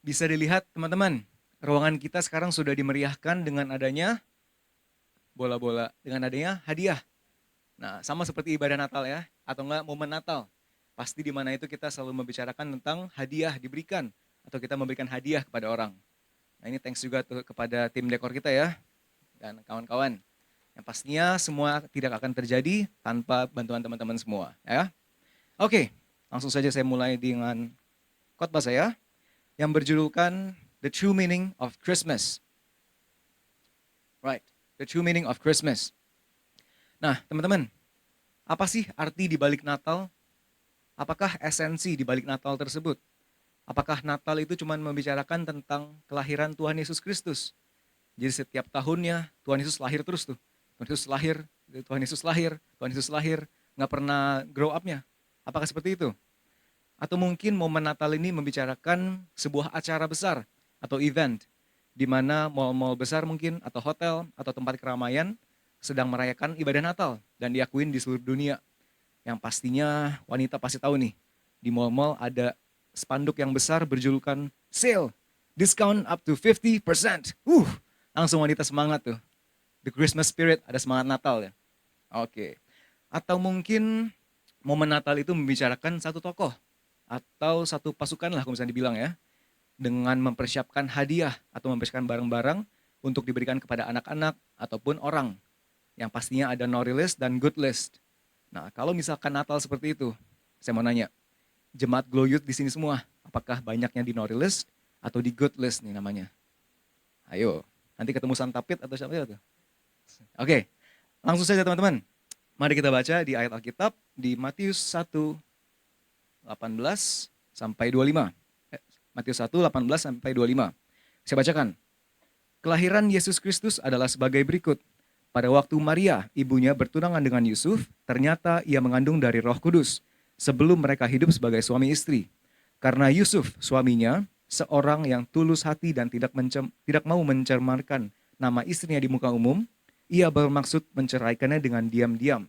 Bisa dilihat teman-teman, ruangan kita sekarang sudah dimeriahkan dengan adanya bola-bola, dengan adanya hadiah. Nah, sama seperti ibadah Natal ya, atau enggak momen Natal. Pasti di mana itu kita selalu membicarakan tentang hadiah diberikan, atau kita memberikan hadiah kepada orang. Nah, ini thanks juga tuh kepada tim dekor kita ya, dan kawan-kawan. Yang pastinya semua tidak akan terjadi tanpa bantuan teman-teman semua. Ya. Oke, langsung saja saya mulai dengan khotbah saya yang berjudulkan The True Meaning of Christmas. Right, The True Meaning of Christmas. Nah, teman-teman, apa sih arti di balik Natal? Apakah esensi di balik Natal tersebut? Apakah Natal itu cuma membicarakan tentang kelahiran Tuhan Yesus Kristus? Jadi setiap tahunnya Tuhan Yesus lahir terus tuh. Tuhan Yesus lahir, Tuhan Yesus lahir, Tuhan Yesus lahir, nggak pernah grow up-nya. Apakah seperti itu? Atau mungkin momen Natal ini membicarakan sebuah acara besar atau event di mana mal-mal besar mungkin atau hotel atau tempat keramaian sedang merayakan ibadah Natal dan diakuin di seluruh dunia. Yang pastinya wanita pasti tahu nih, di mal-mal ada spanduk yang besar berjulukan sale, discount up to 50%. Langsung wanita semangat tuh. The Christmas spirit, ada semangat Natal ya. Oke. Atau mungkin momen Natal itu membicarakan satu tokoh atau satu pasukan lah kalau misalnya dibilang ya, dengan mempersiapkan hadiah atau mempersiapkan barang-barang untuk diberikan kepada anak-anak ataupun orang. Yang pastinya ada naughty list dan good list. Nah, kalau misalkan Natal seperti itu, saya mau nanya, jemaat Glow Youth di sini semua, apakah banyaknya di naughty list atau di good list nih namanya? Ayo, nanti ketemu Santapit atau siapa itu? Oke, langsung saja teman-teman. Mari kita baca di ayat Alkitab di Matius 1:18 sampai 25. Matius 1:18 sampai 25. Saya bacakan. Kelahiran Yesus Kristus adalah sebagai berikut. Pada waktu Maria, ibunya bertunangan dengan Yusuf, ternyata ia mengandung dari Roh Kudus sebelum mereka hidup sebagai suami istri. Karena Yusuf, suaminya, seorang yang tulus hati dan tidak mau mencemarkan nama istrinya di muka umum, ia bermaksud menceraikannya dengan diam-diam.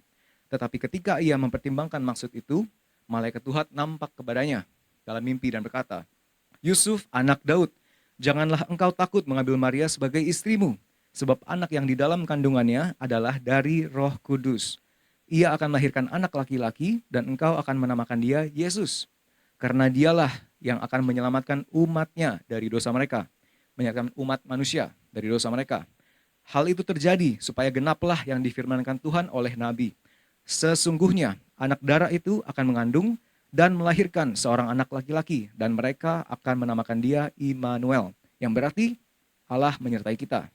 Tetapi ketika ia mempertimbangkan maksud itu, malaikat Tuhan nampak kepadanya dalam mimpi dan berkata, Yusuf, anak Daud, janganlah engkau takut mengambil Maria sebagai istrimu, sebab anak yang di dalam kandungannya adalah dari Roh Kudus. Ia akan melahirkan anak laki-laki dan engkau akan menamakan dia Yesus. Karena dialah yang akan menyelamatkan umatnya dari dosa mereka. Menyelamatkan umat manusia dari dosa mereka. Hal itu terjadi supaya genaplah yang difirmankan Tuhan oleh Nabi. Sesungguhnya anak darah itu akan mengandung dan melahirkan seorang anak laki-laki dan mereka akan menamakan dia Immanuel. Yang berarti Allah menyertai kita.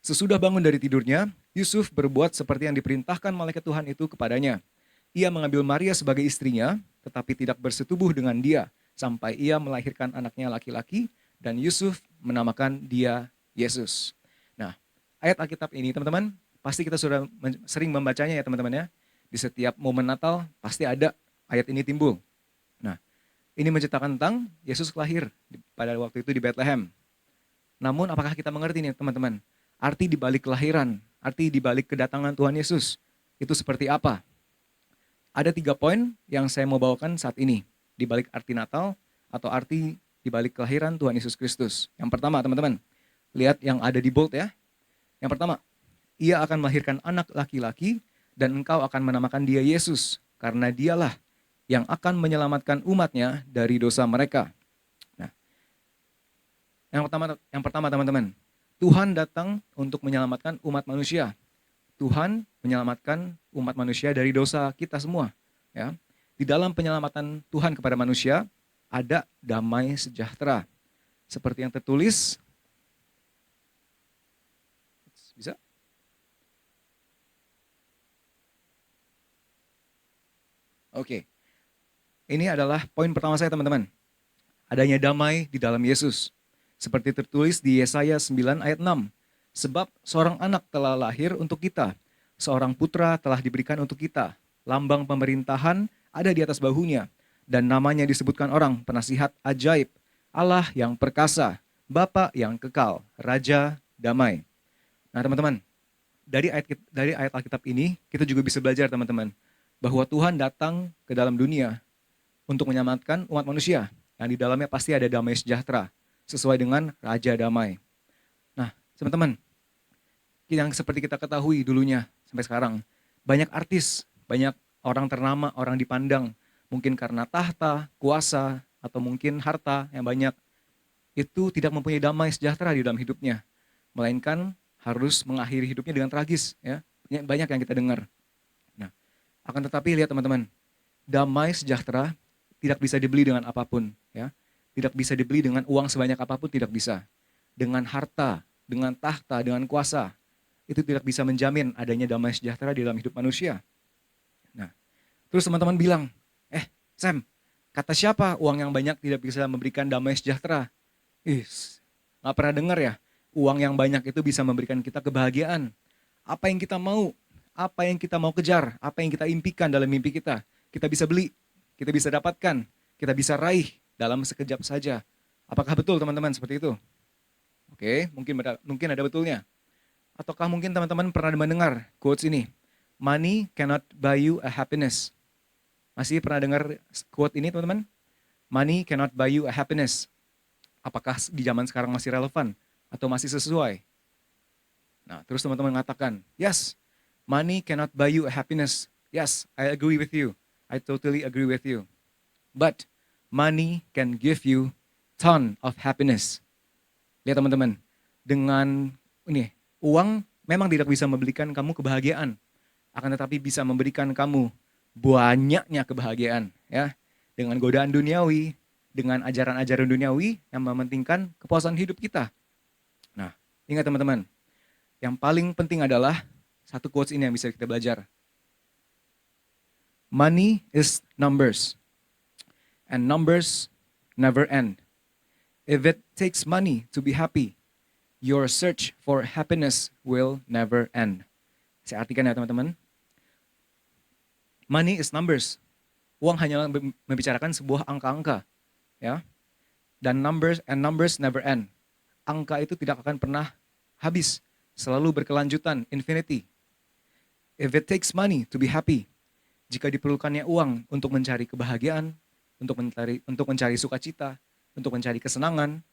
Sesudah bangun dari tidurnya, Yusuf berbuat seperti yang diperintahkan malaikat Tuhan itu kepadanya. Ia mengambil Maria sebagai istrinya, tetapi tidak bersetubuh dengan dia, sampai ia melahirkan anaknya laki-laki, dan Yusuf menamakan dia Yesus. Nah, ayat Alkitab ini teman-teman, pasti kita sudah sering membacanya ya teman-teman ya. Di setiap momen Natal, pasti ada ayat ini timbul. Nah, ini menceritakan tentang Yesus lahir pada waktu itu di Bethlehem. Namun apakah kita mengerti nih teman-teman? Arti di balik kelahiran, arti di balik kedatangan Tuhan Yesus, itu seperti apa? Ada 3 poin yang saya mau bawakan saat ini, di balik arti Natal atau arti di balik kelahiran Tuhan Yesus Kristus. Yang pertama teman-teman, lihat yang ada di bold ya. Yang pertama, ia akan melahirkan anak laki-laki dan engkau akan menamakan dia Yesus, karena dialah yang akan menyelamatkan umatnya dari dosa mereka. Nah, yang pertama teman-teman, Tuhan datang untuk menyelamatkan umat manusia. Tuhan menyelamatkan umat manusia dari dosa kita semua. Ya. Di dalam penyelamatan Tuhan kepada manusia, ada damai sejahtera. Seperti yang tertulis, bisa? Oke. Ini adalah poin pertama saya teman-teman. Adanya damai di dalam Yesus. Seperti tertulis di Yesaya 9 ayat 6. Sebab seorang anak telah lahir untuk kita, seorang putra telah diberikan untuk kita. Lambang pemerintahan ada di atas bahunya, dan namanya disebutkan orang penasihat ajaib, Allah yang perkasa, Bapa yang kekal, Raja damai. Nah teman-teman, dari ayat Alkitab ini, kita juga bisa belajar teman-teman, bahwa Tuhan datang ke dalam dunia untuk menyelamatkan umat manusia, yang di dalamnya pasti ada damai sejahtera. sesuai dengan Raja Damai. Nah, teman-teman, yang seperti kita ketahui dulunya sampai sekarang, banyak artis, banyak orang ternama, orang dipandang, mungkin karena tahta, kuasa, atau mungkin harta yang banyak, itu tidak mempunyai damai sejahtera di dalam hidupnya, melainkan harus mengakhiri hidupnya dengan tragis. Ya, banyak yang kita dengar. Nah, akan tetapi lihat teman-teman, damai sejahtera tidak bisa dibeli dengan apapun. Ya, tidak bisa dibeli dengan uang sebanyak apapun, tidak bisa. Dengan harta, dengan tahta, dengan kuasa, itu tidak bisa menjamin adanya damai sejahtera di dalam hidup manusia. Nah, terus teman-teman bilang, Sam, kata siapa uang yang banyak tidak bisa memberikan damai sejahtera? Nggak pernah dengar ya, uang yang banyak itu bisa memberikan kita kebahagiaan. Apa yang kita mau, apa yang kita mau kejar, apa yang kita impikan dalam mimpi kita bisa beli, kita bisa dapatkan, kita bisa raih dalam sekejap saja. Apakah betul teman-teman seperti itu? Oke, mungkin ada betulnya. Ataukah mungkin teman-teman pernah mendengar quotes ini? Money cannot buy you a happiness. Masih pernah dengar quote ini teman-teman? Money cannot buy you a happiness. Apakah di zaman sekarang masih relevan? Atau masih sesuai? Nah, terus teman-teman mengatakan, yes, money cannot buy you a happiness. Yes, I agree with you. I totally agree with you. But money can give you ton of happiness. Lihat teman-teman, dengan uang memang tidak bisa memberikan kamu kebahagiaan, akan tetapi bisa memberikan kamu banyaknya kebahagiaan, ya, dengan godaan duniawi, dengan ajaran-ajaran duniawi yang mementingkan kepuasan hidup kita. Nah, ingat teman-teman, yang paling penting adalah satu quotes ini yang bisa kita belajar. Money is numbers, and numbers never end. If it takes money to be happy, your search for happiness will never end. Saya artikan ya teman-teman. Money is numbers. Uang hanya membicarakan sebuah angka-angka, ya. Dan numbers never end. Angka itu tidak akan pernah habis, selalu berkelanjutan, infinity. If it takes money to be happy, jika diperlukannya uang untuk mencari kebahagiaan, untuk mencari sukacita, untuk mencari kesenangan,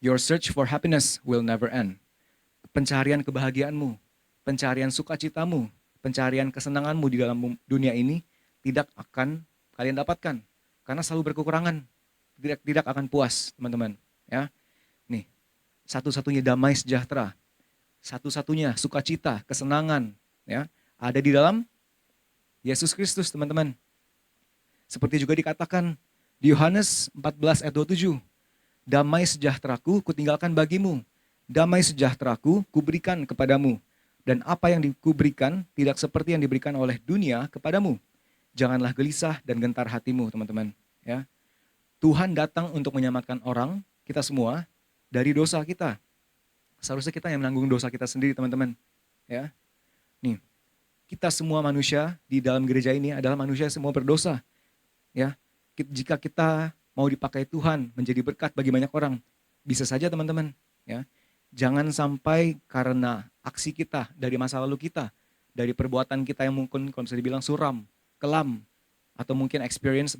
your search for happiness will never end. Pencarian kebahagiaanmu, pencarian sukacitamu, pencarian kesenanganmu di dalam dunia ini tidak akan kalian dapatkan, karena selalu berkekurangan, tidak akan puas, teman-teman. Ya, nih, satu-satunya damai sejahtera, satu-satunya sukacita, kesenangan, ya, ada di dalam Yesus Kristus, teman-teman. Seperti juga dikatakan di Yohanes 14 ayat 27, damai sejahteraku kutinggalkan bagimu, damai sejahteraku kuberikan kepadamu, dan apa yang dikuberikan tidak seperti yang diberikan oleh dunia kepadamu. Janganlah gelisah dan gentar hatimu, teman-teman. Ya, Tuhan datang untuk menyelamatkan orang, kita semua, dari dosa kita. Seharusnya kita yang menanggung dosa kita sendiri, teman-teman. Ya, nih, kita semua manusia di dalam gereja ini adalah manusia semua berdosa. Ya, jika kita mau dipakai Tuhan menjadi berkat bagi banyak orang, bisa saja teman-teman. Ya, jangan sampai karena aksi kita dari masa lalu kita, dari perbuatan kita yang mungkin kalau bisa dibilang suram, kelam, atau mungkin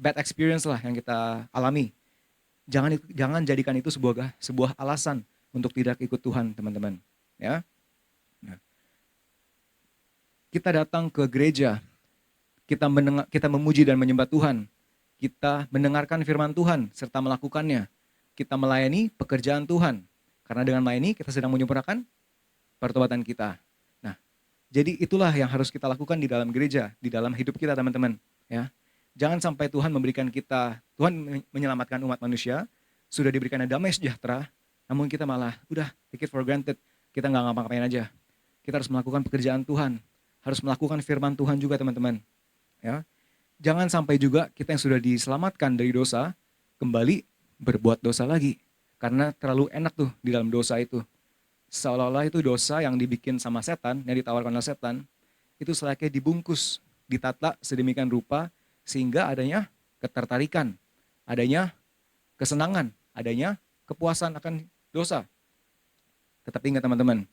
bad experience lah yang kita alami. Jangan jadikan itu sebuah alasan untuk tidak ikut Tuhan, teman-teman. Ya, nah, kita datang ke gereja, kita memuji dan menyembah Tuhan, kita mendengarkan firman Tuhan serta melakukannya, kita melayani pekerjaan Tuhan. Karena dengan melayani kita sedang menyempurnakan pertobatan kita. Nah, jadi itulah yang harus kita lakukan di dalam gereja, di dalam hidup kita, teman-teman. Ya, jangan sampai Tuhan menyelamatkan umat manusia, sudah diberikan damai sejahtera, namun kita malah udah take it for granted, kita nggak ngapa-ngapain aja. Kita harus melakukan pekerjaan Tuhan, harus melakukan firman Tuhan juga, teman-teman. Ya, jangan sampai juga kita yang sudah diselamatkan dari dosa kembali berbuat dosa lagi, karena terlalu enak tuh di dalam dosa itu. Seolah-olah itu dosa yang dibikin sama setan, yang ditawarkan oleh setan, itu selayaknya dibungkus, ditata sedemikian rupa, sehingga adanya ketertarikan, adanya kesenangan, adanya kepuasan akan dosa. Tetapi ingat teman-teman,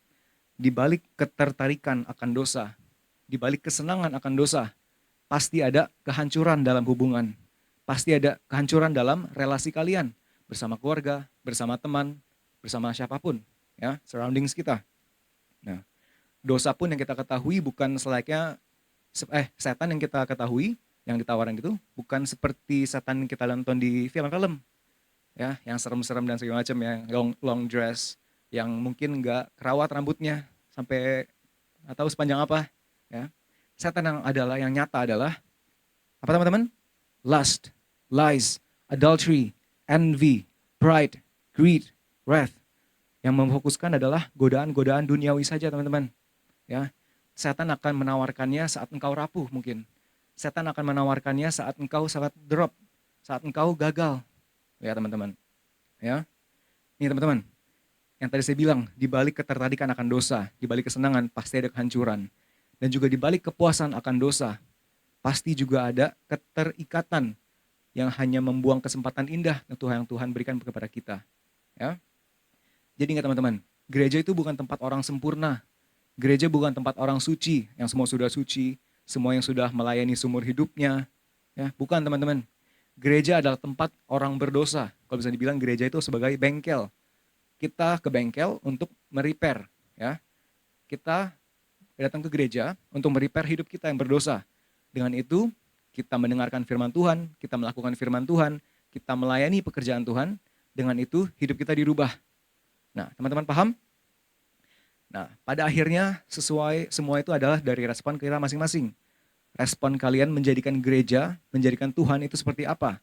di balik ketertarikan akan dosa, di balik kesenangan akan dosa, pasti ada kehancuran dalam hubungan, pasti ada kehancuran dalam relasi kalian, bersama keluarga, bersama teman, bersama siapapun, ya, surroundings kita. Nah, dosa pun yang kita ketahui bukan selayaknya setan yang kita ketahui yang ditawarin itu bukan seperti setan yang kita nonton di film-film, ya, yang serem-serem dan segala macam ya, long dress, yang mungkin nggak kerawat rambutnya sampai nggak tahu sepanjang apa, ya. Setan yang nyata adalah apa teman-teman? Lust, lies, adultery, envy, pride, greed, wrath. Yang memfokuskan adalah godaan-godaan duniawi saja teman-teman. Ya, setan akan menawarkannya saat engkau rapuh mungkin. Setan akan menawarkannya saat engkau sangat drop, saat engkau gagal. Ya teman-teman. Ya, ini teman-teman. Yang tadi saya bilang, di balik ketertarikan akan dosa, di balik kesenangan pasti ada kehancuran. Dan juga di balik kepuasan akan dosa, pasti juga ada keterikatan yang hanya membuang kesempatan indah yang Tuhan berikan kepada kita. Ya. Jadi ingat teman-teman, gereja itu bukan tempat orang sempurna. Gereja bukan tempat orang suci, yang semua sudah suci, semua yang sudah melayani seumur hidupnya. Ya, bukan teman-teman. Gereja adalah tempat orang berdosa. Kalau bisa dibilang gereja itu sebagai bengkel. Kita ke bengkel untuk merepair. Ya. Kita datang ke gereja untuk merepair hidup kita yang berdosa. Dengan itu, kita mendengarkan firman Tuhan, kita melakukan firman Tuhan, kita melayani pekerjaan Tuhan, dengan itu hidup kita dirubah. Nah, teman-teman paham? Nah, pada akhirnya semua itu adalah dari respon kita masing-masing. Respon kalian menjadikan gereja, menjadikan Tuhan itu seperti apa?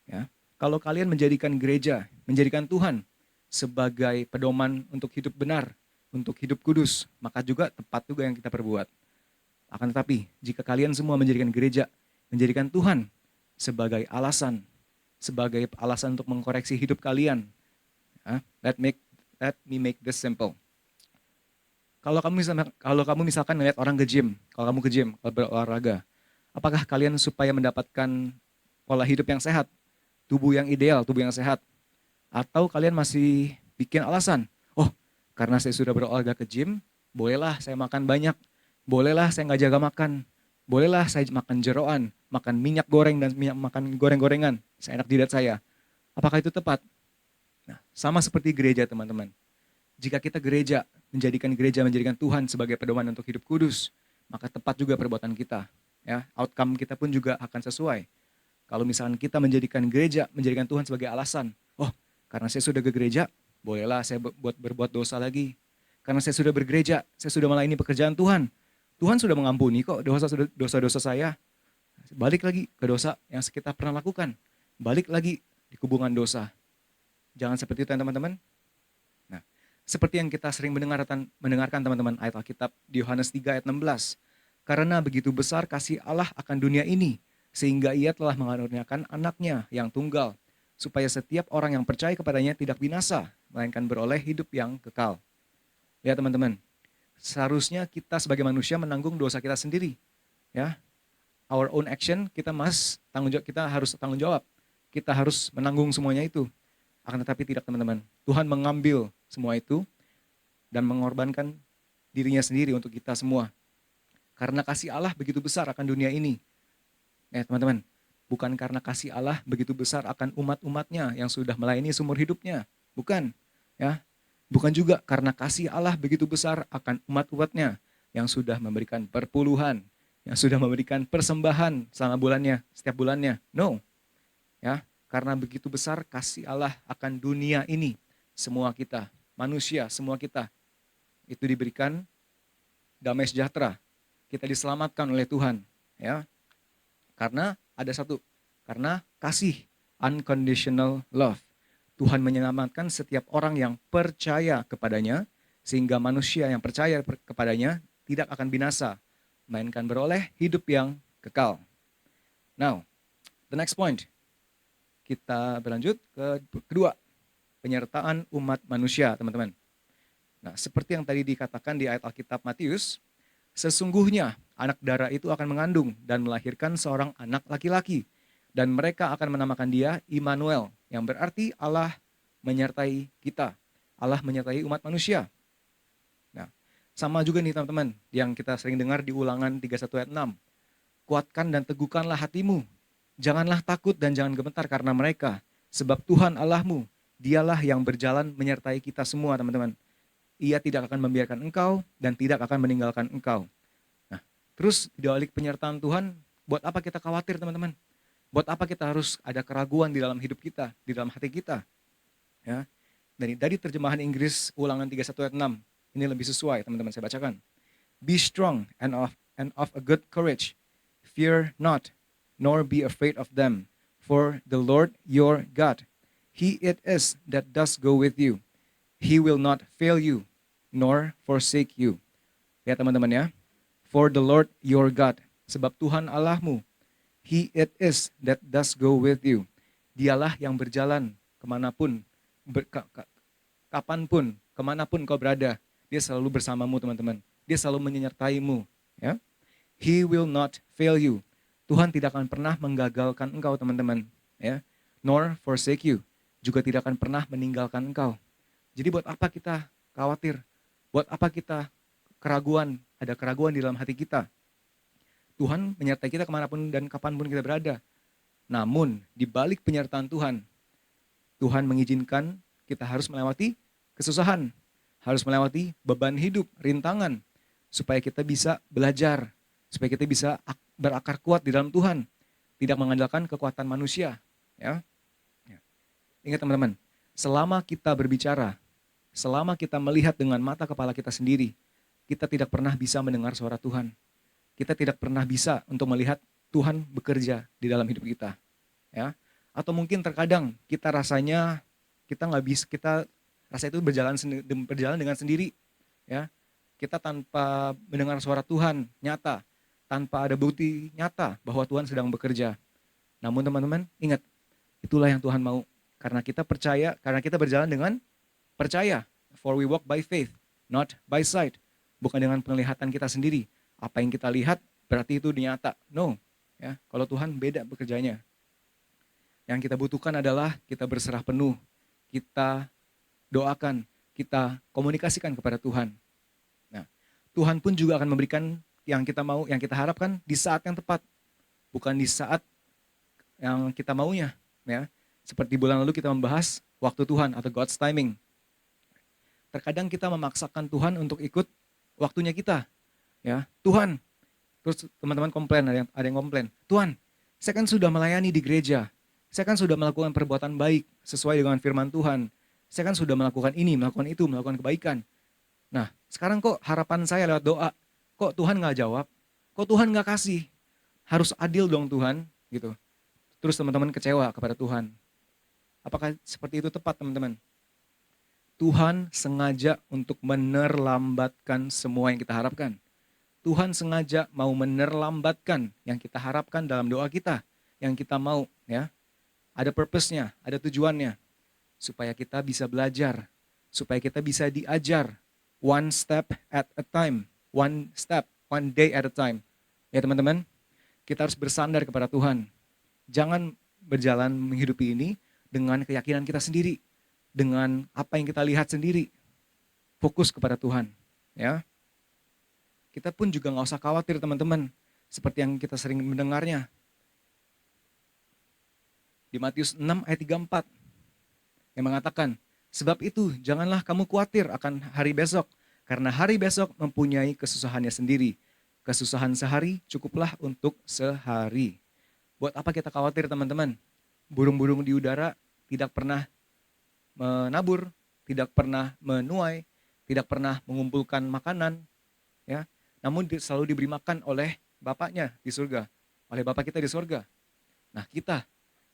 Ya. Kalau kalian menjadikan gereja, menjadikan Tuhan sebagai pedoman untuk hidup benar, untuk hidup kudus, maka juga tepat juga yang kita perbuat. Akan tetapi, jika kalian semua menjadikan gereja, menjadikan Tuhan sebagai alasan untuk mengkoreksi hidup kalian, let me make this simple. Kalau kamu misalkan melihat orang ke gym, kalau berolahraga, apakah kalian supaya mendapatkan pola hidup yang sehat, tubuh yang ideal, tubuh yang sehat, atau kalian masih bikin alasan, oh karena saya sudah berolahraga ke gym, bolehlah saya makan banyak, bolehlah saya nggak jaga makan, bolehlah saya makan jeroan, makan minyak goreng dan makan goreng-gorengan, seenak jidat saya. Apakah itu tepat? Nah, sama seperti gereja teman-teman. Jika kita menjadikan Tuhan sebagai pedoman untuk hidup kudus, maka tepat juga perbuatan kita. Ya, outcome kita pun juga akan sesuai. Kalau misalkan kita menjadikan Tuhan sebagai alasan, oh karena saya sudah ke gereja, bolehlah saya berbuat dosa lagi. Karena saya sudah bergereja, saya sudah melayani pekerjaan Tuhan. Tuhan sudah mengampuni kok dosa-dosa saya. Balik lagi ke dosa yang kita pernah lakukan. Balik lagi di hubungan dosa. Jangan seperti itu teman-teman. Nah, seperti yang kita sering mendengarkan teman-teman ayat Alkitab di Yohanes 3 ayat 16. Karena begitu besar kasih Allah akan dunia ini, sehingga ia telah mengaruniakan anaknya yang tunggal, supaya setiap orang yang percaya kepadanya tidak binasa, melainkan beroleh hidup yang kekal. Ya teman-teman, seharusnya kita sebagai manusia menanggung dosa kita sendiri. Ya, our own action kita harus tanggung jawab. Kita harus menanggung semuanya itu. Akan tetapi tidak teman-teman. Tuhan mengambil semua itu dan mengorbankan dirinya sendiri untuk kita semua. Karena kasih Allah begitu besar akan dunia ini. Teman-teman, bukan karena kasih Allah begitu besar akan umat-umatnya yang sudah melayani seumur hidupnya. Bukan. Ya. Bukan juga karena kasih Allah begitu besar akan umat-umatnya yang sudah memberikan perpuluhan, yang sudah memberikan persembahan setiap bulannya. No. Ya, karena begitu besar kasih Allah akan dunia ini, semua kita, manusia, semua kita itu diberikan damai sejahtera. Kita diselamatkan oleh Tuhan, ya. Karena karena kasih, unconditional love. Tuhan menyelamatkan setiap orang yang percaya kepadanya, sehingga manusia yang percaya kepadanya tidak akan binasa, melainkan beroleh hidup yang kekal. Now, the next point. Kita berlanjut ke kedua, penyertaan umat manusia, teman-teman. Nah, seperti yang tadi dikatakan di ayat Alkitab Matius, sesungguhnya anak darah itu akan mengandung dan melahirkan seorang anak laki-laki, dan mereka akan menamakan dia Immanuel, yang berarti Allah menyertai kita. Allah menyertai umat manusia. Nah, sama juga nih teman-teman, yang kita sering dengar di Ulangan 31 ayat 6. Kuatkan dan teguhkanlah hatimu. Janganlah takut dan jangan gemetar karena mereka. Sebab Tuhan Allahmu, dialah yang berjalan menyertai kita semua, teman-teman. Ia tidak akan membiarkan engkau dan tidak akan meninggalkan engkau. Nah, terus di balik penyertaan Tuhan, buat apa kita khawatir, teman-teman? Buat apa kita harus ada keraguan di dalam hidup kita, di dalam hati kita? Ya. Dari terjemahan Inggris Ulangan 31 ayat 6, ini lebih sesuai, teman-teman, saya bacakan. Be strong and of a good courage. Fear not, nor be afraid of them. For the Lord your God, He it is that does go with you. He will not fail you, nor forsake you. Ya teman-teman ya. For the Lord your God, sebab Tuhan Allahmu, He it is that does go with you. Dialah yang berjalan kemanapun, kapanpun, kemanapun kau berada. Dia selalu bersamamu, teman-teman. Dia selalu menyertaimu. Ya. He will not fail you. Tuhan tidak akan pernah menggagalkan engkau, teman-teman. Ya. Nor forsake you. Juga tidak akan pernah meninggalkan engkau. Jadi buat apa kita khawatir? Buat apa kita keraguan? Ada keraguan di dalam hati kita. Tuhan menyertai kita kemanapun dan kapanpun kita berada. Namun, di balik penyertaan Tuhan, Tuhan mengizinkan kita harus melewati kesusahan. Harus melewati beban hidup, rintangan. Supaya kita bisa belajar. Supaya kita bisa berakar kuat di dalam Tuhan. Tidak mengandalkan kekuatan manusia. Ya. Ingat teman-teman, selama kita berbicara, selama kita melihat dengan mata kepala kita sendiri, kita tidak pernah bisa mendengar suara Tuhan. Kita tidak pernah bisa untuk melihat Tuhan bekerja di dalam hidup kita. Ya. Atau mungkin terkadang kita rasanya, kita nggak bisa, kita rasa itu berjalan dengan sendiri. Ya. Kita tanpa mendengar suara Tuhan nyata, tanpa ada bukti nyata bahwa Tuhan sedang bekerja. Namun teman-teman, ingat, itulah yang Tuhan mau. Karena kita percaya, karena kita berjalan dengan percaya. For we walk by faith, not by sight. Bukan dengan penglihatan kita sendiri. Apa yang kita lihat berarti itu nyata. No. Ya, kalau Tuhan beda bekerjanya. Yang kita butuhkan adalah kita berserah penuh. Kita doakan, kita komunikasikan kepada Tuhan. Nah, Tuhan pun juga akan memberikan yang kita mau, yang kita harapkan di saat yang tepat. Bukan di saat yang kita maunya. Ya. Seperti bulan lalu kita membahas waktu Tuhan atau God's timing. Terkadang kita memaksakan Tuhan untuk ikut waktunya kita. Ya, Tuhan. Terus teman-teman komplain, ada yang komplain. Tuhan, saya kan sudah melayani di gereja. Saya kan sudah melakukan perbuatan baik sesuai dengan firman Tuhan. Saya kan sudah melakukan ini, melakukan itu, melakukan kebaikan. Nah, sekarang kok harapan saya lewat doa, kok Tuhan nggak jawab? Kok Tuhan nggak kasih? Harus adil dong Tuhan, gitu. Terus teman-teman kecewa kepada Tuhan. Apakah seperti itu tepat, teman-teman? Tuhan sengaja untuk menerlambatkan semua yang kita harapkan. Tuhan sengaja mau menerlambatkan yang kita harapkan dalam doa kita, yang kita mau, ya. Ada purpose-nya, ada tujuannya, supaya kita bisa belajar, supaya kita bisa diajar, one step at a time, one day at a time. Ya teman-teman, kita harus bersandar kepada Tuhan. Jangan berjalan menghidupi ini dengan keyakinan kita sendiri, dengan apa yang kita lihat sendiri. Fokus kepada Tuhan, ya. Kita pun juga nggak usah khawatir teman-teman, seperti yang kita sering mendengarnya. Di Matius 6 ayat 34, yang mengatakan, sebab itu janganlah kamu khawatir akan hari besok, karena hari besok mempunyai kesusahannya sendiri. Kesusahan sehari cukuplah untuk sehari. Buat apa kita khawatir teman-teman? Burung-burung di udara tidak pernah menabur, tidak pernah menuai, tidak pernah mengumpulkan makanan, ya. Namun selalu diberi makan oleh Bapaknya di surga, oleh Bapa kita di surga. Nah, kita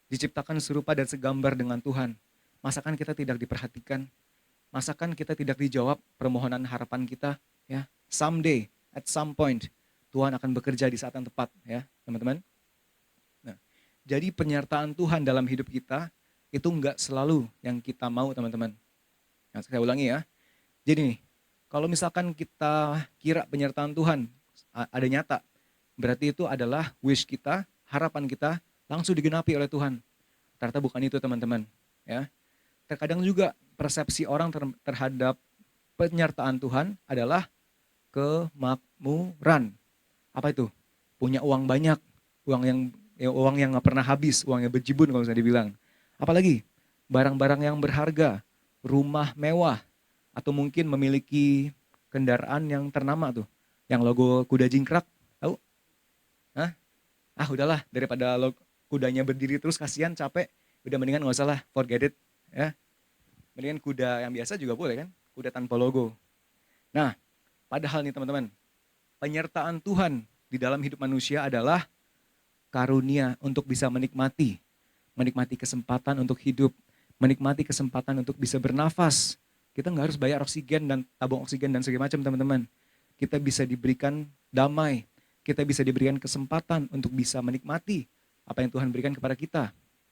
diciptakan serupa dan segambar dengan Tuhan. Masakan kita tidak diperhatikan? Masakan kita tidak dijawab permohonan harapan kita? Ya, someday, at some point, Tuhan akan bekerja di saat yang tepat, ya, teman-teman. Nah, jadi penyertaan Tuhan dalam hidup kita itu enggak selalu yang kita mau, teman-teman. Nah, saya ulangi ya. Jadi nih, kalau misalkan kita kira penyertaan Tuhan ada nyata, berarti itu adalah wish kita, harapan kita langsung digenapi oleh Tuhan. Ternyata bukan itu teman-teman. Ya. Terkadang juga persepsi orang terhadap penyertaan Tuhan adalah kemakmuran. Apa itu? Punya uang banyak, uang yang nggak pernah habis, uang yang berjibun kalau misalnya dibilang. Apalagi barang-barang yang berharga, rumah mewah, atau mungkin memiliki kendaraan yang ternama tuh, yang logo kuda jingkrak, tahu? Hah? Ah udahlah, daripada kudanya berdiri terus kasihan capek, udah mendingan nggak usah lah, forget it, ya. Mendingan kuda yang biasa juga boleh kan, kuda tanpa logo. Nah, padahal nih teman-teman, penyertaan Tuhan di dalam hidup manusia adalah karunia untuk bisa menikmati kesempatan untuk hidup, menikmati kesempatan untuk bisa bernafas. Kita nggak harus bayar oksigen dan tabung oksigen dan segala macam teman-teman. Kita bisa diberikan damai, kita bisa diberikan kesempatan untuk bisa menikmati apa yang Tuhan berikan kepada kita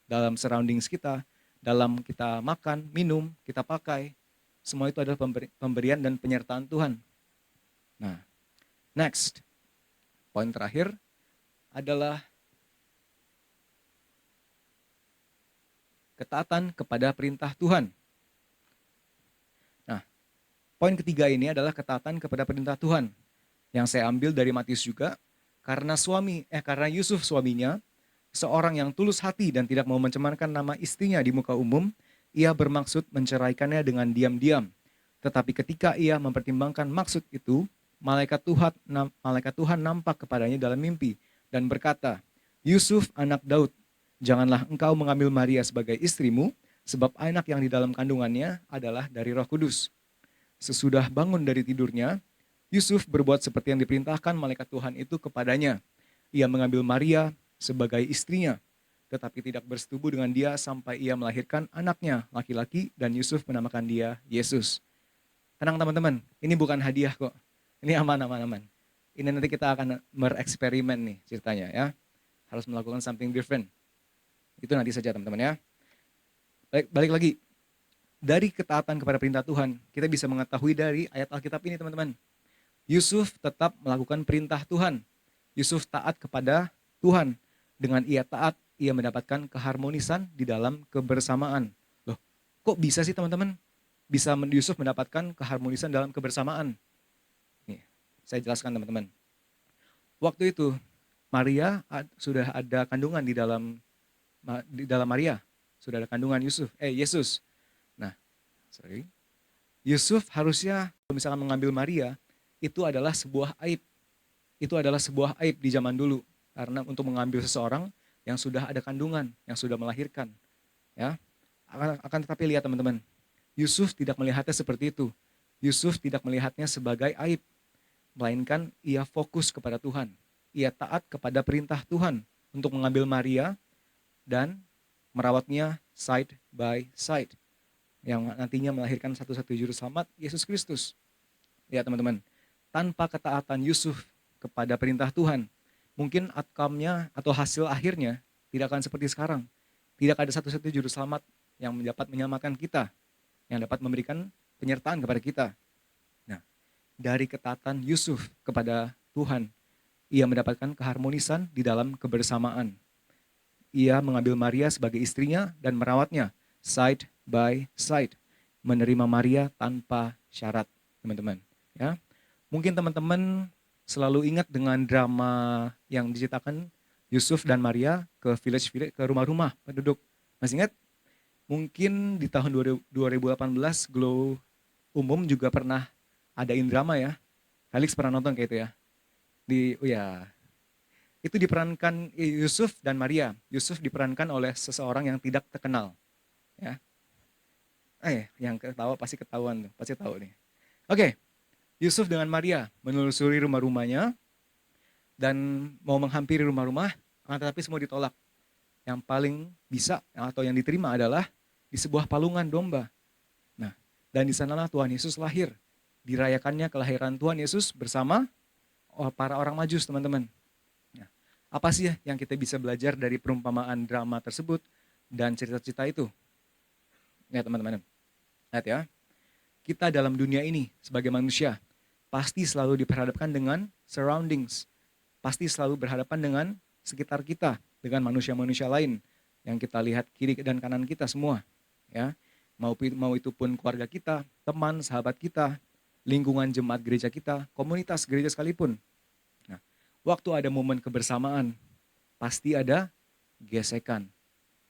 dalam surroundings kita, dalam kita makan, minum, kita pakai. Semua itu adalah pemberian dan penyertaan Tuhan. Nah, next, poin terakhir adalah ketaatan kepada perintah Tuhan. Nah, poin ketiga ini adalah ketaatan kepada perintah Tuhan. Yang saya ambil dari Matius juga, karena Yusuf suaminya, seorang yang tulus hati dan tidak mau mencemarkan nama istrinya di muka umum, ia bermaksud menceraikannya dengan diam-diam. Tetapi ketika ia mempertimbangkan maksud itu, malaikat Tuhan nampak kepadanya dalam mimpi dan berkata, Yusuf anak Daud, janganlah engkau mengambil Maria sebagai istrimu, sebab anak yang di dalam kandungannya adalah dari Roh Kudus. Sesudah bangun dari tidurnya, Yusuf berbuat seperti yang diperintahkan malaikat Tuhan itu kepadanya. Ia mengambil Maria sebagai istrinya, tetapi tidak bersetubuh dengan dia sampai ia melahirkan anaknya laki-laki dan Yusuf menamakan dia Yesus. Tenang teman-teman, ini bukan hadiah kok. Ini aman-aman. Ini nanti kita akan bereksperimen nih ceritanya ya. Harus melakukan something different. Itu nanti saja teman-teman ya. Balik lagi. Dari ketaatan kepada perintah Tuhan, kita bisa mengetahui dari ayat Alkitab ini teman-teman. Yusuf tetap melakukan perintah Tuhan. Yusuf taat kepada Tuhan. Dengan ia taat, ia mendapatkan keharmonisan di dalam kebersamaan. Loh, kok bisa sih teman-teman? Bisa Yusuf mendapatkan keharmonisan dalam kebersamaan. Nih, saya jelaskan teman-teman. Waktu itu Maria sudah ada kandungan di dalam Maria, sudah ada kandungan Yesus. Nah, Yusuf harusnya kalau misalkan mengambil Maria, itu adalah sebuah aib. Itu adalah sebuah aib di zaman dulu karena untuk mengambil seseorang yang sudah ada kandungan, yang sudah melahirkan, ya. Akan tetapi lihat teman-teman, Yusuf tidak melihatnya seperti itu. Yusuf tidak melihatnya sebagai aib, melainkan ia fokus kepada Tuhan. Ia taat kepada perintah Tuhan untuk mengambil Maria dan merawatnya side by side. Yang nantinya melahirkan satu-satunya juru selamat, Yesus Kristus. Ya teman-teman, tanpa ketaatan Yusuf kepada perintah Tuhan, mungkin outcome-nya atau hasil akhirnya tidak akan seperti sekarang. Tidak ada satu-satunya juru selamat yang dapat menyelamatkan kita, yang dapat memberikan penyertaan kepada kita. Nah, dari ketaatan Yusuf kepada Tuhan, ia mendapatkan keharmonisan di dalam kebersamaan. Ia mengambil Maria sebagai istrinya dan merawatnya side by side. Menerima Maria tanpa syarat, teman-teman. Ya, mungkin teman-teman selalu ingat dengan drama yang diceritakan Yusuf dan Maria ke village-village, ke rumah-rumah penduduk. Masih ingat? Mungkin di tahun 2018 Glow Umum juga pernah adain drama ya. Felix pernah nonton kayak itu ya. Itu diperankan Yusuf dan Maria. Yusuf diperankan oleh seseorang yang tidak terkenal. Ya. Yang ketawa pasti ketahuan tuh, pasti tahu nih. Oke. Yusuf dengan Maria menelusuri rumah-rumahnya dan mau menghampiri rumah-rumah, tetapi semua ditolak. Yang paling bisa atau yang diterima adalah di sebuah palungan domba. Nah, dan di sanalah Tuhan Yesus lahir. Dirayakannya kelahiran Tuhan Yesus bersama para orang Majus, teman-teman. Nah, apa sih yang kita bisa belajar dari perumpamaan drama tersebut dan cerita-cerita itu? Ya, teman-teman. Lihat ya. Kita dalam dunia ini sebagai manusia pasti selalu diperhadapkan dengan surroundings. Pasti selalu berhadapan dengan sekitar kita, dengan manusia-manusia lain yang kita lihat kiri dan kanan kita semua. Ya, mau itu pun keluarga kita, teman, sahabat kita, lingkungan jemaat gereja kita, komunitas gereja sekalipun. Nah, waktu ada momen kebersamaan, pasti ada gesekan,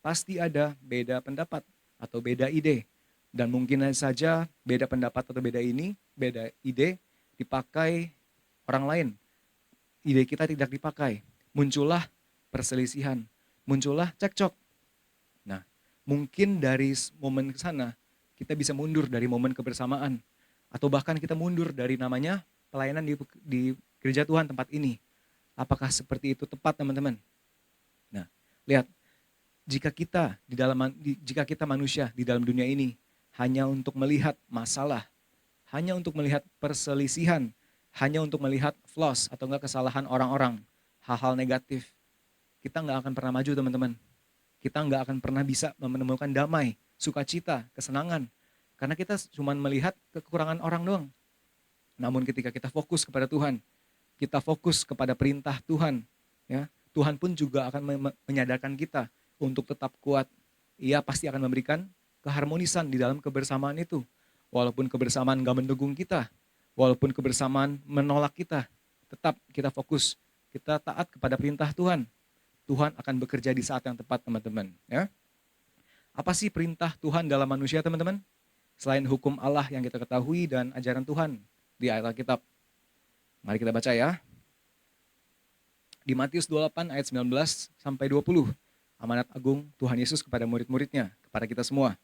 pasti ada beda pendapat, atau beda ide. Dan mungkin saja beda pendapat atau beda ide dipakai orang lain. Ide kita tidak dipakai. Muncullah perselisihan, muncullah cekcok. Nah, mungkin dari momen ke sana kita bisa mundur dari momen kebersamaan, atau bahkan kita mundur dari namanya pelayanan di gereja Tuhan tempat ini. Apakah seperti itu tepat, teman-teman? Nah, lihat, jika kita manusia di dalam dunia ini hanya untuk melihat masalah, hanya untuk melihat perselisihan, hanya untuk melihat flaws atau enggak kesalahan orang-orang, hal-hal negatif, kita nggak akan pernah maju, teman-teman. Kita nggak akan pernah bisa menemukan damai, sukacita, kesenangan. Karena kita cuma melihat kekurangan orang doang. Namun ketika kita fokus kepada Tuhan, kita fokus kepada perintah Tuhan, ya, Tuhan pun juga akan menyadarkan kita untuk tetap kuat. Ia pasti akan memberikan keharmonisan di dalam kebersamaan itu. Walaupun kebersamaan gak mendukung kita, walaupun kebersamaan menolak kita, tetap kita fokus, kita taat kepada perintah Tuhan. Tuhan akan bekerja di saat yang tepat, teman-teman. Ya. Apa sih perintah Tuhan dalam manusia, teman-teman? Selain hukum Allah yang kita ketahui dan ajaran Tuhan di ayat Alkitab. Mari kita baca ya. Di Matius 28 ayat 19 sampai 20. Amanat agung Tuhan Yesus kepada murid-muridnya, kepada kita semua.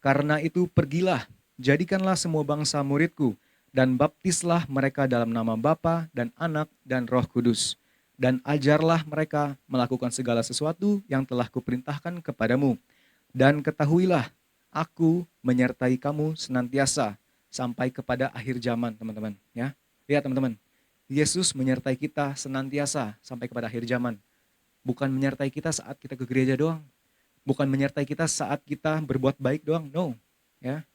Karena itu pergilah, jadikanlah semua bangsa muridku, dan baptislah mereka dalam nama Bapa dan Anak dan Roh Kudus. Dan ajarlah mereka melakukan segala sesuatu yang telah kuperintahkan kepadamu. Dan ketahuilah, aku menyertai kamu senantiasa sampai kepada akhir zaman, teman-teman. Ya, lihat teman-teman, Yesus menyertai kita senantiasa sampai kepada akhir zaman. Bukan menyertai kita saat kita ke gereja doang. Bukan menyertai kita saat kita berbuat baik doang. No, ya.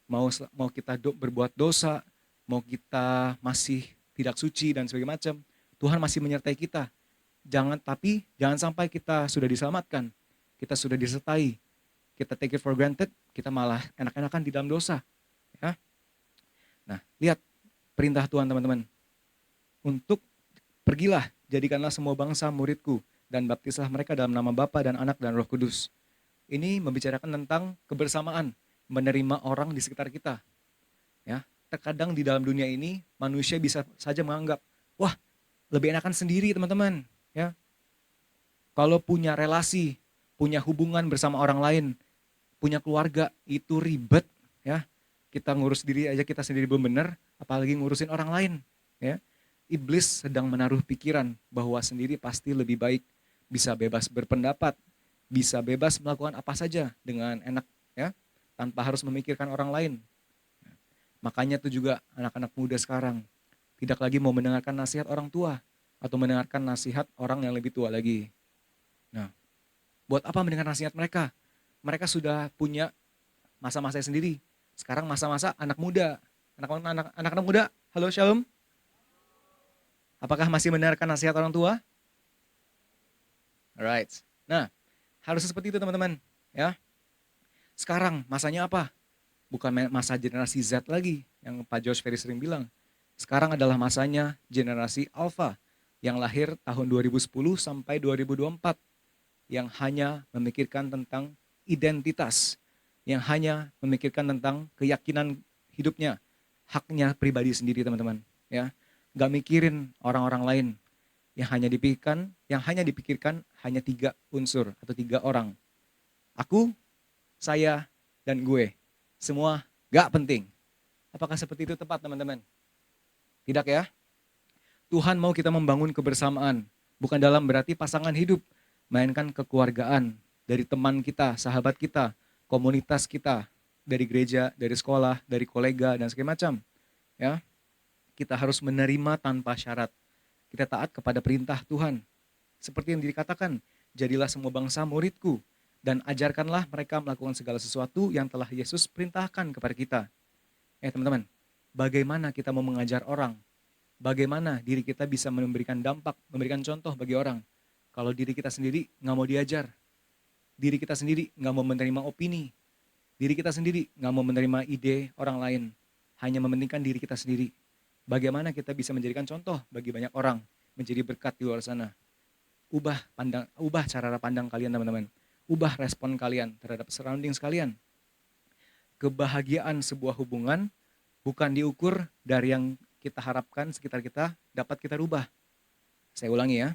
Mau kita berbuat dosa, mau kita masih tidak suci dan sebagainya macam, Tuhan masih menyertai kita. Jangan sampai kita sudah diselamatkan, kita sudah disertai, kita take it for granted, kita malah enak-enakan di dalam dosa. Ya. Nah, lihat perintah Tuhan, teman-teman. Untuk pergilah, jadikanlah semua bangsa muridku, dan baptislah mereka dalam nama Bapa dan Anak dan Roh Kudus. Ini membicarakan tentang kebersamaan, menerima orang di sekitar kita. Ya, terkadang di dalam dunia ini manusia bisa saja menganggap, wah, lebih enakan sendiri, teman-teman. Ya, kalau punya relasi, punya hubungan bersama orang lain, punya keluarga, itu ribet. Ya, kita ngurus diri aja kita sendiri belum benar, apalagi ngurusin orang lain. Ya, iblis sedang menaruh pikiran bahwa sendiri pasti lebih baik, bisa bebas berpendapat, bisa bebas melakukan apa saja dengan enak, ya, tanpa harus memikirkan orang lain. Makanya itu juga anak-anak muda sekarang tidak lagi mau mendengarkan nasihat orang tua atau mendengarkan nasihat orang yang lebih tua lagi. Nah, buat apa mendengar nasihat mereka? Mereka sudah punya masa-masa sendiri. Sekarang masa-masa anak muda. Anak-anak muda, halo Shalom. Apakah masih mendengarkan nasihat orang tua? Alright. Nah, harus seperti itu, teman-teman. Ya. Sekarang masanya apa? Bukan masa generasi Z lagi yang Pak Josh Ferry sering bilang. Sekarang adalah masanya generasi Alpha yang lahir tahun 2010 sampai 2024, yang hanya memikirkan tentang identitas, yang hanya memikirkan tentang keyakinan hidupnya, haknya pribadi sendiri, teman-teman. Ya, gak mikirin orang-orang lain. Yang hanya dipikirkan hanya 3 unsur atau 3 orang. Aku, saya, dan gue. Semua gak penting. Apakah seperti itu tepat, teman-teman? Tidak ya? Tuhan mau kita membangun kebersamaan, bukan dalam berarti pasangan hidup, melainkan kekeluargaan dari teman kita, sahabat kita, komunitas kita, dari gereja, dari sekolah, dari kolega, dan segala macam. Ya, kita harus menerima tanpa syarat. Kita taat kepada perintah Tuhan. Seperti yang dikatakan, jadilah semua bangsa muridku, dan ajarkanlah mereka melakukan segala sesuatu yang telah Yesus perintahkan kepada kita. Teman-teman, bagaimana kita mau mengajar orang? Bagaimana diri kita bisa memberikan dampak, memberikan contoh bagi orang? Kalau diri kita sendiri nggak mau diajar, diri kita sendiri nggak mau menerima opini, diri kita sendiri nggak mau menerima ide orang lain, hanya mementingkan diri kita sendiri. Bagaimana kita bisa menjadikan contoh bagi banyak orang, menjadi berkat di luar sana? Ubah cara pandang kalian, teman-teman. Ubah respon kalian terhadap surroundings kalian. kebahagiaan sebuah hubungan bukan diukur dari yang kita harapkan sekitar kita dapat kita rubah. Saya ulangi ya.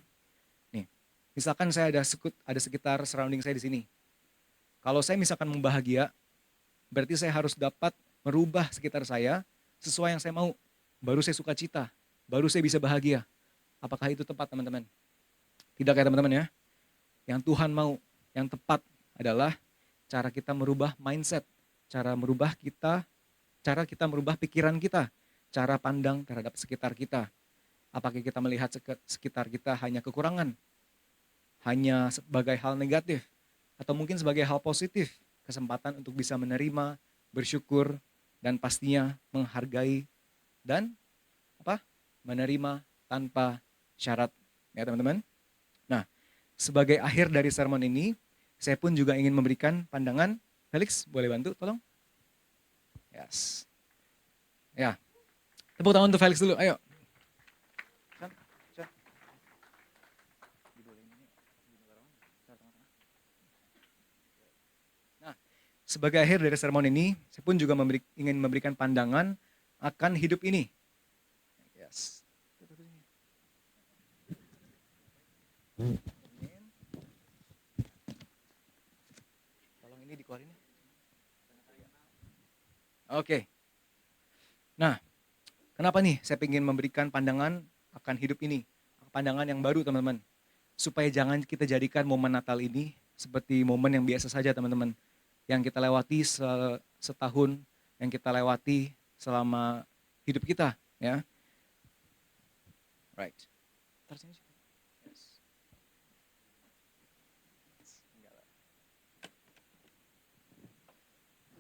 Nih, misalkan saya ada sekitar surrounding saya di sini. Kalau saya misalkan mau bahagia, berarti saya harus dapat merubah sekitar saya sesuai yang saya mau. Baru saya suka cita, baru saya bisa bahagia. Apakah itu tepat teman-teman? Tidak ya teman-teman ya. Yang Tuhan mau, yang tepat adalah cara kita merubah mindset, cara kita merubah pikiran kita, cara pandang terhadap sekitar kita. Apakah kita melihat sekitar kita hanya kekurangan, hanya sebagai hal negatif, atau mungkin sebagai hal positif, kesempatan untuk bisa menerima, bersyukur, dan pastinya menghargai dan menerima tanpa syarat. Ya teman-teman. Nah, sebagai akhir dari sermon ini, saya pun juga ingin memberikan pandangan. Felix, boleh bantu tolong? Yes. Ya, tepuk tangan untuk Felix dulu, ayo. Nah, sebagai akhir dari sermon ini, saya pun juga ingin memberikan pandangan akan hidup ini. Yes. Tolong ini dikeluarin. Oke. Nah, kenapa nih saya ingin memberikan pandangan akan hidup ini? Pandangan yang baru teman-teman. Supaya jangan kita jadikan momen Natal ini seperti momen yang biasa saja teman-teman. Yang kita lewati setahun, yang kita lewati selama hidup kita. Ya. Right.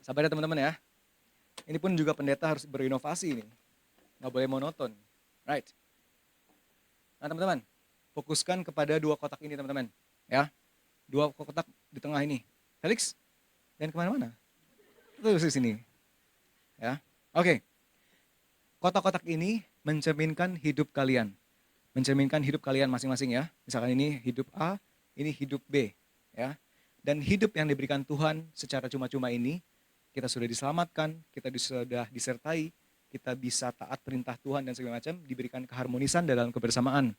Sabar ya teman-teman ya. Ini pun juga pendeta harus berinovasi nih. Nggak boleh monoton. Right. Nah teman-teman, fokuskan kepada dua kotak ini teman-teman. Ya, dua kotak di tengah ini. Felix, dan kemana-mana. Terus di sini. Ya, oke. Kotak-kotak ini mencerminkan hidup kalian. Mencerminkan hidup kalian masing-masing ya. Misalkan ini hidup A, ini hidup B. Ya. Dan hidup yang diberikan Tuhan secara cuma-cuma ini, kita sudah diselamatkan, kita sudah disertai, kita bisa taat perintah Tuhan dan segala macam, diberikan keharmonisan dalam kebersamaan.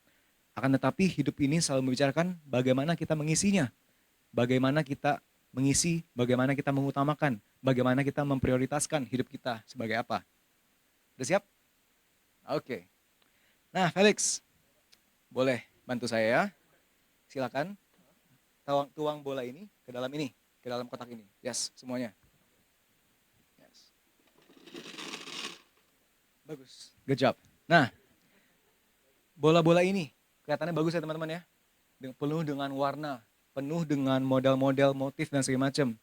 Akan tetapi hidup ini selalu membicarakan bagaimana kita mengisinya, bagaimana kita mengisi, bagaimana kita mengutamakan, bagaimana kita memprioritaskan hidup kita sebagai apa. Udah siap? Oke. Nah Felix, boleh bantu saya ya. Silakan tuang bola ini, ke dalam kotak ini. Yes, semuanya. Bagus, good job. Nah, bola-bola ini kelihatannya bagus ya teman-teman ya. Penuh dengan warna, penuh dengan model-model, motif dan segala macam.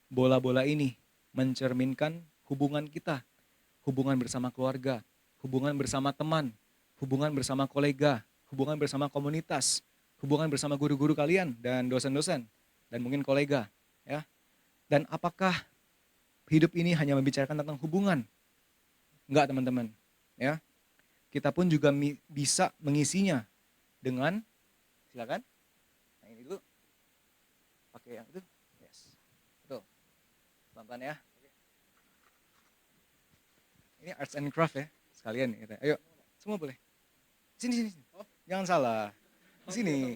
Bola-bola ini mencerminkan hubungan kita, hubungan bersama keluarga, hubungan bersama teman, hubungan bersama kolega, hubungan bersama komunitas, hubungan bersama guru-guru kalian dan dosen-dosen dan mungkin kolega, ya. Dan apakah hidup ini hanya membicarakan tentang hubungan? Enggak teman-teman, ya. Kita pun juga bisa mengisinya dengan, silakan. Nah ini dulu, pakai yang itu, yes, betul. Pelan-pelan ya. Ini arts and craft ya, sekalian nih. Ayo, semua boleh. Sini. Jangan salah. Di sini.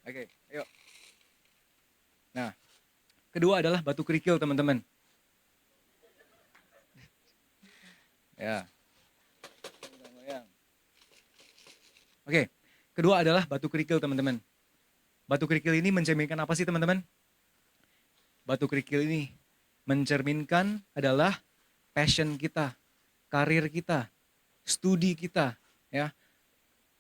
Oke, ayo. Nah, kedua adalah batu kerikil teman-teman. Ya. Oke, kedua adalah batu kerikil teman-teman. Batu kerikil ini mencerminkan apa sih teman-teman? Batu kerikil ini mencerminkan adalah passion kita, karir kita, studi kita, ya.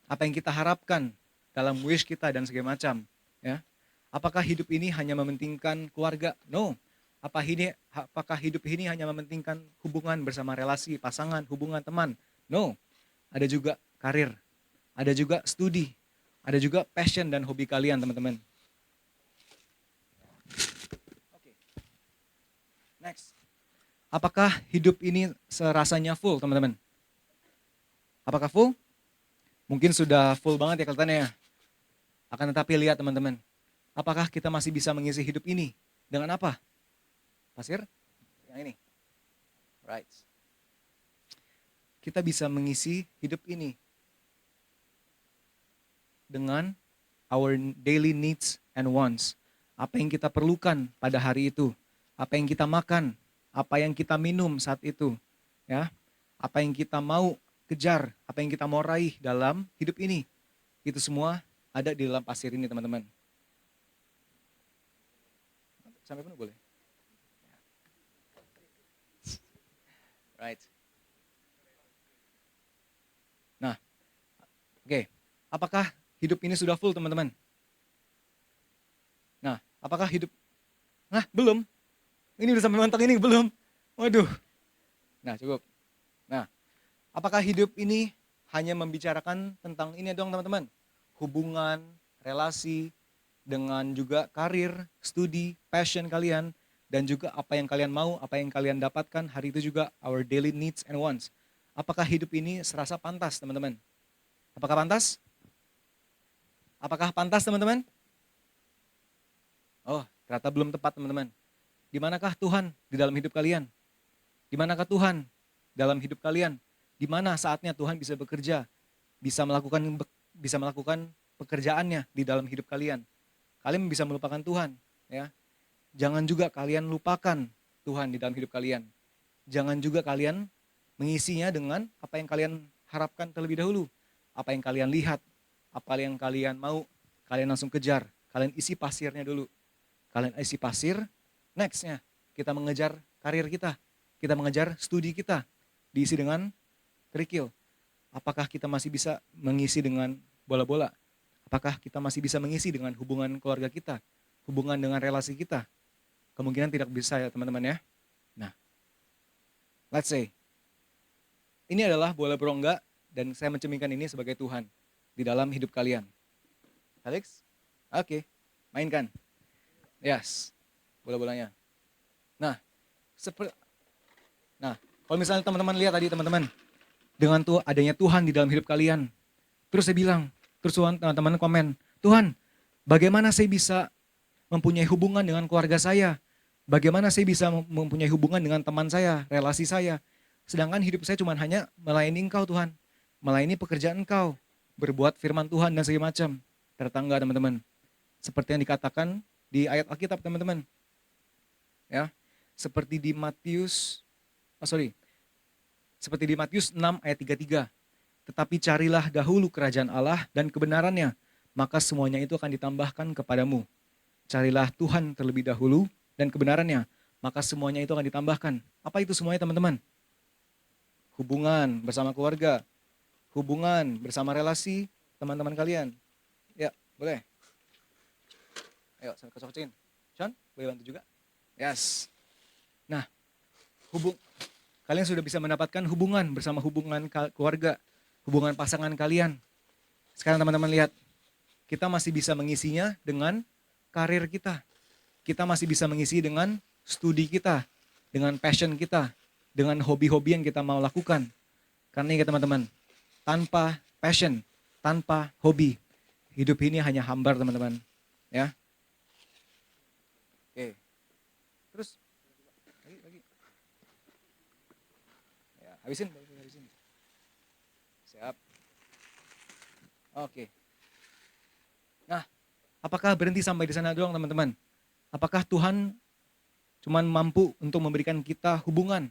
Apa yang kita harapkan dalam wish kita dan segala macam, ya. Apakah hidup ini hanya mementingkan keluarga? No. Apakah hidup ini hanya mementingkan hubungan bersama relasi, pasangan, hubungan teman? No. Ada juga karir, ada juga studi, ada juga passion dan hobi kalian teman-teman. Oke. Next. Apakah hidup ini serasanya full teman-teman? Apakah full? Mungkin sudah full banget ya kelihatannya ya. Akan tetapi lihat teman-teman, apakah kita masih bisa mengisi hidup ini? Dengan apa? Pasir? Yang ini. Right. Kita bisa mengisi hidup ini dengan our daily needs and wants. Apa yang kita perlukan pada hari itu, apa yang kita makan, apa yang kita minum saat itu, ya. Apa yang kita mau kejar, apa yang kita mau raih dalam hidup ini. Itu semua ada di dalam pasir ini, teman-teman. Sampai penuh boleh? Right. Nah, oke. Apakah hidup ini sudah full, teman-teman? Nah, apakah hidup... Nah, belum. Ini udah sampai mentok ini, belum. Waduh. Nah, cukup. Nah, apakah hidup ini hanya membicarakan tentang ini doang, teman-teman? Hubungan, relasi, dengan juga karir, studi, passion kalian, dan juga apa yang kalian mau, apa yang kalian dapatkan, hari itu juga our daily needs and wants. Apakah hidup ini serasa pantas, teman-teman? Apakah pantas? Apakah pantas, teman-teman? Oh, ternyata belum tepat, teman-teman. Di manakah Tuhan di dalam hidup kalian? Di manakah Tuhan dalam hidup kalian? Di mana saatnya Tuhan bisa bekerja, bisa melakukan pekerjaannya di dalam hidup kalian? Kalian bisa melupakan Tuhan, ya. Jangan juga kalian lupakan Tuhan di dalam hidup kalian. Jangan juga kalian mengisinya dengan apa yang kalian harapkan terlebih dahulu. Apa yang kalian lihat, apa yang kalian mau, kalian langsung kejar. Kalian isi pasirnya dulu. Kalian isi pasir, nextnya kita mengejar karir kita. Kita mengejar studi kita. Diisi dengan kerikil. Apakah kita masih bisa mengisi dengan bola-bola? Apakah kita masih bisa mengisi dengan hubungan keluarga kita? Hubungan dengan relasi kita? Kemungkinan tidak bisa ya teman-teman ya. Nah, let's say, ini adalah bola berongga dan saya mencerminkan ini sebagai Tuhan di dalam hidup kalian. Alex? Oke, mainkan. Yes, bola-bolanya. Nah, kalau misalnya teman-teman lihat tadi teman-teman, dengan adanya Tuhan di dalam hidup kalian, terus saya bilang, terus teman-teman komen, Tuhan, bagaimana saya bisa mempunyai hubungan dengan keluarga saya? Bagaimana saya bisa mempunyai hubungan dengan teman saya, relasi saya? Sedangkan hidup saya cuma hanya melayani Engkau Tuhan, melayani pekerjaan Engkau, berbuat firman Tuhan dan segala macam. Ternyata enggak teman-teman. Seperti yang dikatakan di ayat Alkitab teman-teman. Ya, seperti di Matius 6 ayat 33. Tetapi carilah dahulu kerajaan Allah dan kebenarannya, maka semuanya itu akan ditambahkan kepadamu. Carilah Tuhan terlebih dahulu dan kebenarannya, maka semuanya itu akan ditambahkan. Apa itu semuanya teman-teman? Hubungan bersama keluarga, hubungan bersama relasi teman-teman kalian. Ya, boleh. Ayo, saya kocok-kocokin. Sean, boleh bantu juga? Yes. Nah, kalian sudah bisa mendapatkan hubungan bersama hubungan keluarga, hubungan pasangan kalian. Sekarang teman-teman lihat, kita masih bisa mengisinya dengan karir kita. Kita masih bisa mengisi dengan studi kita, dengan passion kita, dengan hobi-hobi yang kita mau lakukan. Karena ingat teman-teman, tanpa passion, tanpa hobi, hidup ini hanya hambar teman-teman. Ya. Oke. Terus lagi. Ya, habisin. Siap. Oke. Nah, apakah berhenti sampai di sana doang teman-teman? Apakah Tuhan cuman mampu untuk memberikan kita hubungan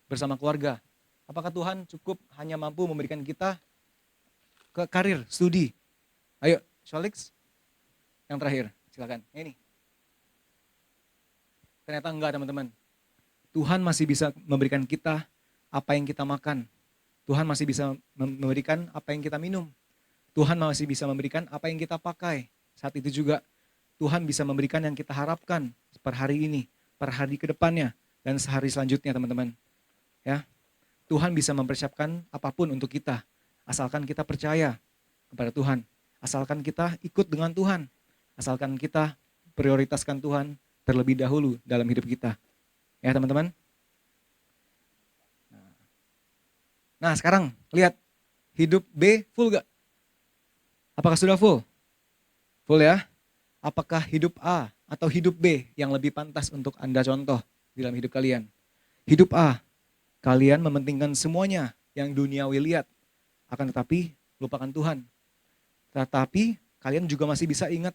bersama keluarga? Apakah Tuhan cukup hanya mampu memberikan kita ke karir, studi? Ayo, Sholix, yang terakhir, silakan. Ini. Ternyata enggak teman-teman. Tuhan masih bisa memberikan kita apa yang kita makan. Tuhan masih bisa memberikan apa yang kita minum. Tuhan masih bisa memberikan apa yang kita pakai. Saat itu juga Tuhan bisa memberikan yang kita harapkan per hari ini, per hari ke depannya, dan sehari selanjutnya teman-teman. Ya, Tuhan bisa mempersiapkan apapun untuk kita, asalkan kita percaya kepada Tuhan, asalkan kita ikut dengan Tuhan, asalkan kita prioritaskan Tuhan terlebih dahulu dalam hidup kita. Ya teman-teman. Nah sekarang lihat, hidup B full gak? Apakah sudah full? Full ya? Apakah hidup A atau hidup B yang lebih pantas untuk Anda contoh di dalam hidup kalian? Hidup A, Kalian mementingkan semuanya yang duniawi lihat, akan tetapi lupakan Tuhan. Tetapi kalian juga masih bisa ingat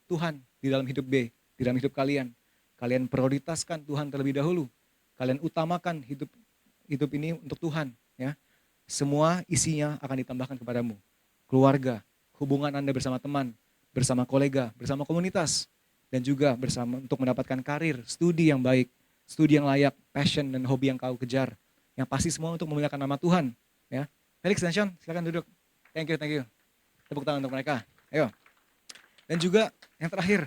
Tuhan di dalam hidup B, di dalam hidup kalian. Kalian prioritaskan Tuhan terlebih dahulu. Kalian utamakan hidup ini untuk Tuhan, ya. Semua isinya akan ditambahkan kepadamu. Keluarga, hubungan Anda bersama teman, bersama kolega, bersama komunitas, dan juga bersama untuk mendapatkan karir, studi yang baik, studi yang layak, passion dan hobi yang kau kejar. Yang pasti semua untuk memuliakan nama Tuhan, ya. Felix dan Sean, silakan duduk. Thank you. Tepuk tangan untuk mereka. Ayo. Dan juga yang terakhir,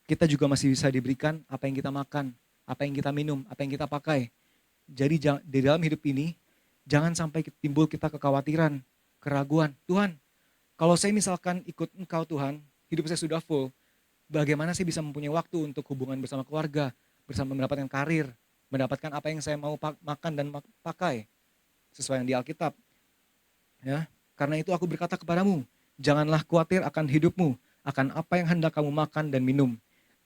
kita juga masih bisa diberikan apa yang kita makan, apa yang kita minum, apa yang kita pakai. Jadi di dalam hidup ini, jangan sampai timbul kita kekhawatiran, keraguan. Tuhan, kalau saya misalkan ikut Engkau Tuhan, hidup saya sudah full, bagaimana saya bisa mempunyai waktu untuk hubungan bersama keluarga, bersama mendapatkan karir, mendapatkan apa yang saya mau makan dan pakai, sesuai yang di Alkitab. Ya, karena itu aku berkata kepadamu, janganlah khawatir akan hidupmu, akan apa yang hendak kamu makan dan minum.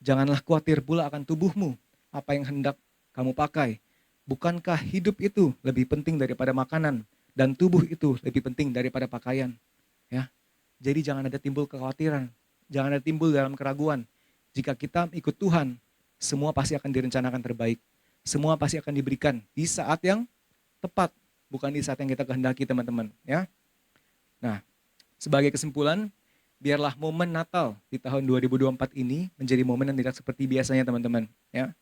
Janganlah khawatir pula akan tubuhmu, apa yang hendak kamu pakai. Bukankah hidup itu lebih penting daripada makanan, dan tubuh itu lebih penting daripada pakaian? Ya, jadi jangan ada timbul kekhawatiran, jangan ada timbul dalam keraguan. Jika kita ikut Tuhan, semua pasti akan direncanakan terbaik. Semua pasti akan diberikan di saat yang tepat, bukan di saat yang kita kehendaki, teman-teman. Ya. Nah, sebagai kesimpulan, biarlah momen Natal di tahun 2024 ini menjadi momen yang tidak seperti biasanya, teman-teman. Ya.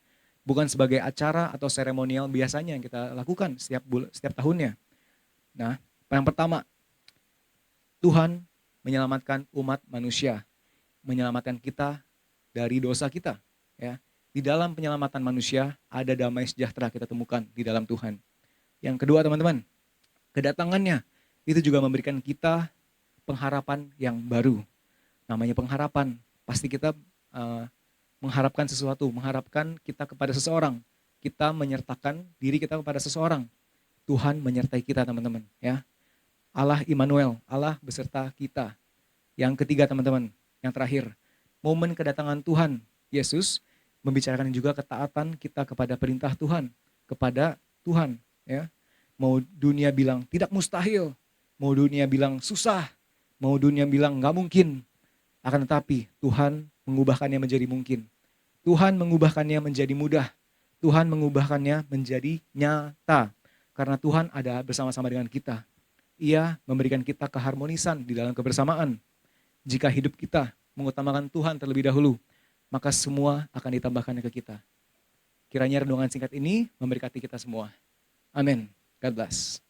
Bukan sebagai acara atau seremonial biasanya yang kita lakukan setiap tahunnya. Nah, yang pertama, Tuhan menyelamatkan umat manusia, menyelamatkan kita dari dosa kita. Ya. Di dalam penyelamatan manusia ada damai sejahtera kita temukan di dalam Tuhan. Yang kedua, teman-teman, kedatangannya itu juga memberikan kita pengharapan yang baru. Namanya pengharapan, pasti kita mengharapkan sesuatu, mengharapkan kita kepada seseorang. Kita menyertakan diri kita kepada seseorang. Tuhan menyertai kita, teman-teman. Ya. Allah Immanuel, Allah beserta kita. Yang ketiga, teman-teman, yang terakhir, momen kedatangan Tuhan Yesus membicarakan juga ketaatan kita kepada perintah Tuhan, kepada Tuhan. Ya. Mau dunia bilang tidak mustahil, mau dunia bilang susah, mau dunia bilang nggak mungkin, akan tetapi Tuhan mengubahkannya menjadi mungkin. Tuhan mengubahkannya menjadi mudah. Tuhan mengubahkannya menjadi nyata. Karena Tuhan ada bersama-sama dengan kita. Ia memberikan kita keharmonisan di dalam kebersamaan. Jika hidup kita mengutamakan Tuhan terlebih dahulu, maka semua akan ditambahkannya ke kita. Kiranya renungan singkat ini memberkati kita semua. Amin. God bless.